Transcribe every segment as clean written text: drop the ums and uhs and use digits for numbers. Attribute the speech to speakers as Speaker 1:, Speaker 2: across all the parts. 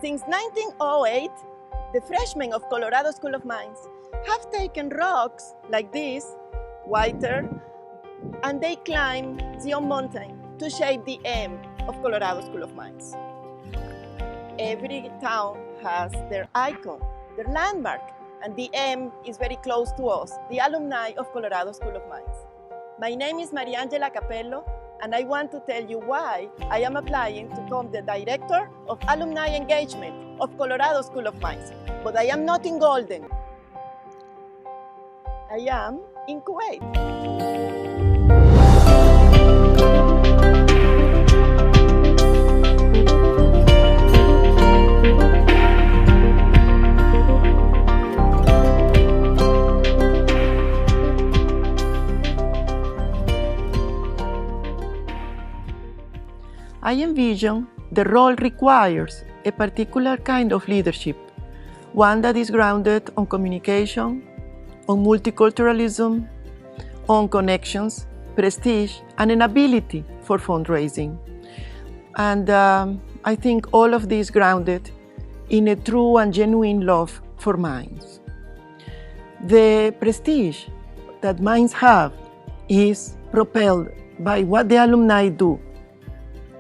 Speaker 1: Since 1908, the freshmen of Colorado School of Mines have taken rocks like this, whiter, and they climb Zion Mountain to shape the M of Colorado School of Mines. Every town has their icon, their landmark, and the M is very close to us, the alumni of Colorado School of Mines. My name is Mariangela Capello, and I want to tell you why I am applying to become the Director of Alumni Engagement of Colorado School of Mines. But I am not in Golden. I am in Kuwait. I envision the role requires a particular kind of leadership, one that is grounded on communication, on multiculturalism, on connections, prestige, and an ability for fundraising. And I think all of this grounded in a true and genuine love for mines. The prestige that mines have is propelled by what the alumni do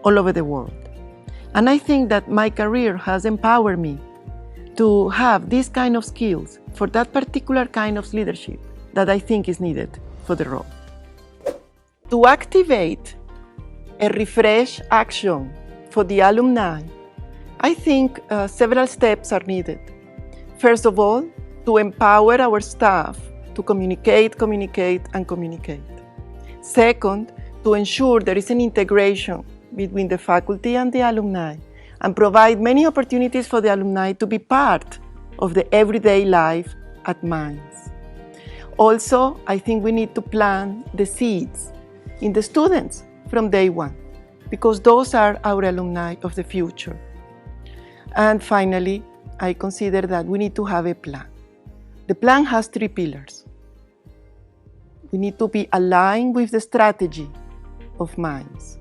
Speaker 1: all over the world. And I think that my career has empowered me to have these kind of skills for that particular kind of leadership that I think is needed for the role. To activate a refresh action for the alumni, I think several steps are needed. First of all, to empower our staff to communicate. Second, to ensure there is an integration between the faculty and the alumni and provide many opportunities for the alumni to be part of the everyday life at mines. Also, I think we need to plant the seeds in the students from day one, because those are our alumni of the future. And finally, I consider that we need to have a plan. The plan has 3 pillars. We need to be aligned with the strategy of mines.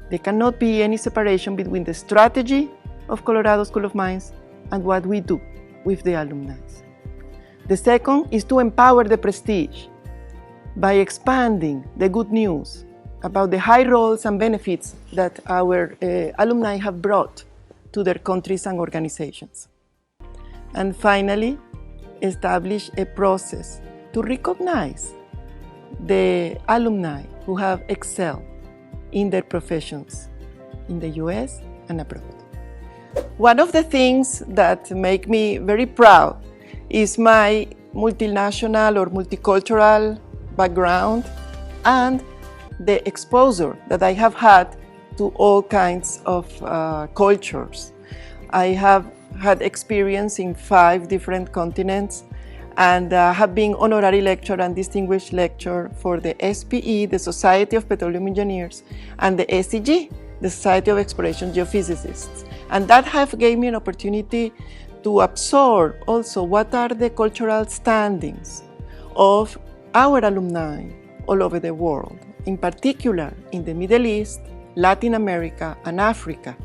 Speaker 1: There cannot be any separation between the strategy of Colorado School of Mines and what we do with the alumni. The second is to empower the prestige by expanding the good news about the high roles and benefits that our alumni have brought to their countries and organizations. And finally, establish a process to recognize the alumni who have excelled in their professions in the US and abroad. One of the things that make me very proud is my multinational or multicultural background and the exposure that I have had to all kinds of cultures. I have had experience in 5 different continents and have been honorary lecturer and distinguished lecturer for the SPE, the Society of Petroleum Engineers, and the SEG, the Society of Exploration Geophysicists. And that have gave me an opportunity to absorb also what are the cultural standings of our alumni all over the world, in particular in the Middle East, Latin America, and Africa.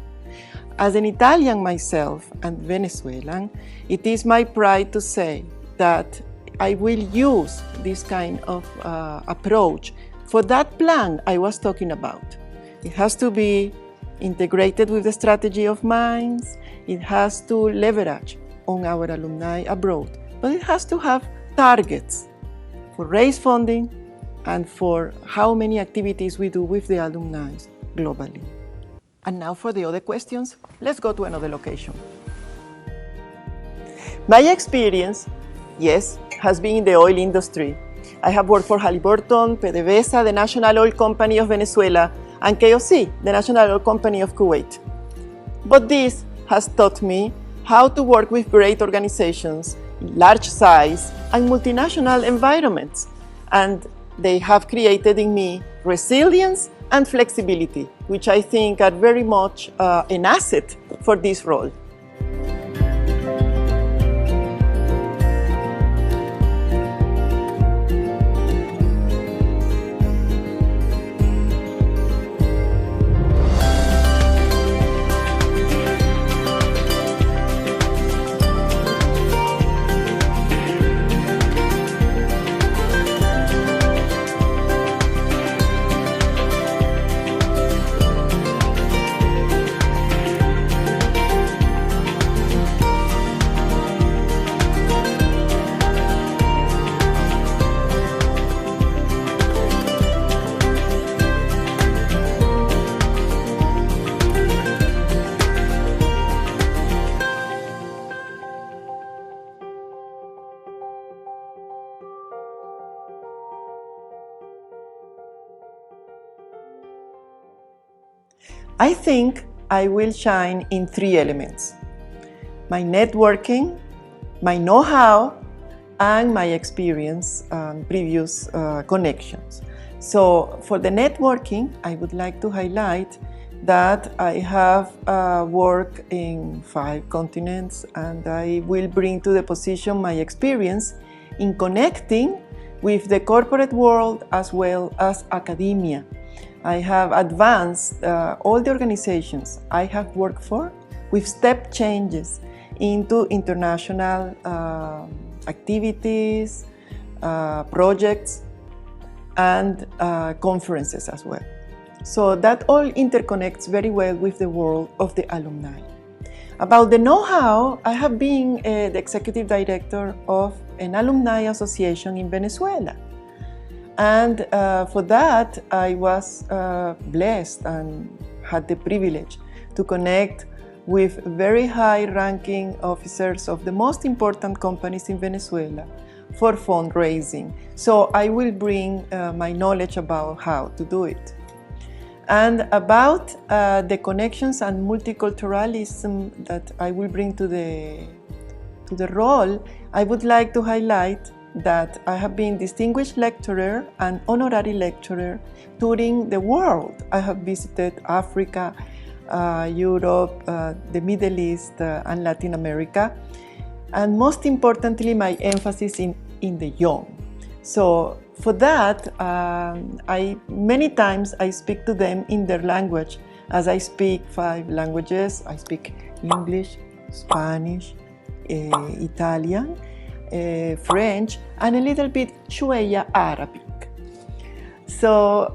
Speaker 1: As an Italian myself and Venezuelan, it is my pride to say that I will use this kind of approach for that plan I was talking about. It has to be integrated with the strategy of mines. It has to leverage on our alumni abroad, but it has to have targets for raise funding and for how many activities we do with the alumni globally. And now for the other questions, let's go to another location. My experience, yes, has been in the oil industry. I have worked for Halliburton, PDVSA, the National Oil Company of Venezuela, and KOC, the National Oil Company of Kuwait. But this has taught me how to work with great organizations in large size and multinational environments. And they have created in me resilience and flexibility, which I think are very much an asset for this role. I think I will shine in 3 elements: my networking, my know-how, and my experience, previous connections. So for the networking, I would like to highlight that I have worked in 5 continents, and I will bring to the position my experience in connecting with the corporate world as well as academia. I have advanced all the organizations I have worked for with step changes into international activities, projects, and conferences as well. So that all interconnects very well with the world of the alumni. About the know-how, I have been the executive director of an alumni association in Venezuela. And for that, I was blessed and had the privilege to connect with very high-ranking officers of the most important companies in Venezuela for fundraising. So I will bring my knowledge about how to do it. And about the connections and multiculturalism that I will bring to the role, I would like to highlight that I have been distinguished lecturer and honorary lecturer touring the world. I have visited Africa, Europe, the Middle East, and Latin America. And most importantly, my emphasis in the young. So for that, many times I speak to them in their language. As I speak 5 languages, I speak English, Spanish, Italian, French, and a little bit Shweya Arabic. So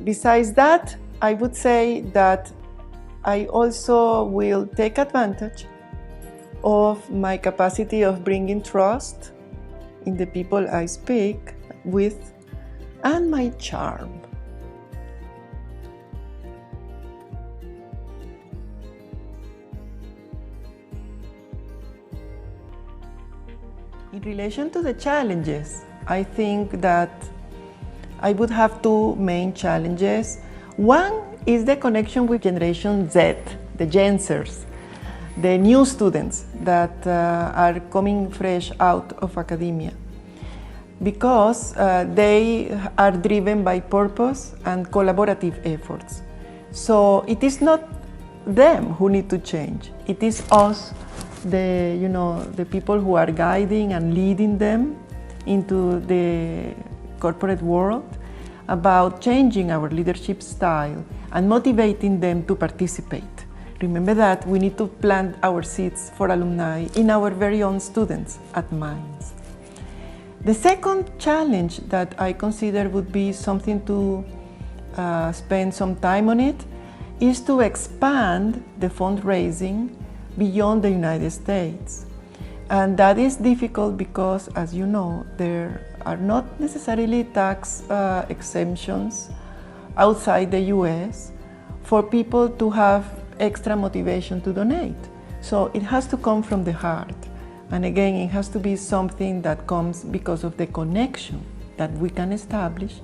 Speaker 1: besides that, I would say that I also will take advantage of my capacity of bringing trust in the people I speak with and my charm. In relation to the challenges, I think that I would have 2 main challenges. One is the connection with Generation Z, the Gen Zers, the new students that are coming fresh out of academia, because they are driven by purpose and collaborative efforts. So it is not them who need to change. It is us, the people who are guiding and leading them into the corporate world, about changing our leadership style and motivating them to participate. Remember that we need to plant our seeds for alumni in our very own students at Mines. The second challenge that I consider would be something to spend some time on it is to expand the fundraising beyond the United States. And that is difficult because, as you know, there are not necessarily tax exemptions outside the US for people to have extra motivation to donate. So it has to come from the heart. And again, it has to be something that comes because of the connection that we can establish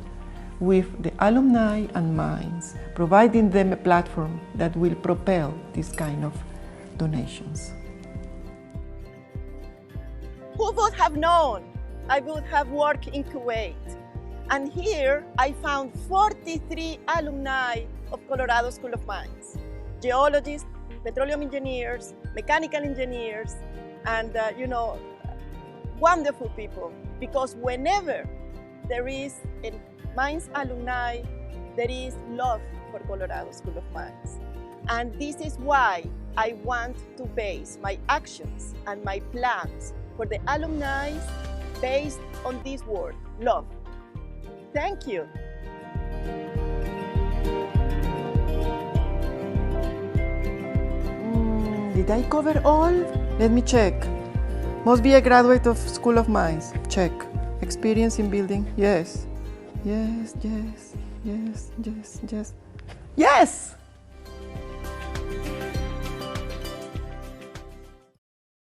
Speaker 1: with the alumni and Mines, providing them a platform that will propel this kind of donations. Who would have known I would have worked in Kuwait? And here I found 43 alumni of Colorado School of Mines. Geologists, petroleum engineers, mechanical engineers, and wonderful people. Because whenever there is a Mines alumni, there is love for Colorado School of Mines. And this is why I want to base my actions and my plans for the alumni based on this word, love. Thank you. Did I cover all? Let me check. Must be a graduate of School of Mines. Check. Experience in building? Yes. Yes, yes, yes, yes, yes. Yes!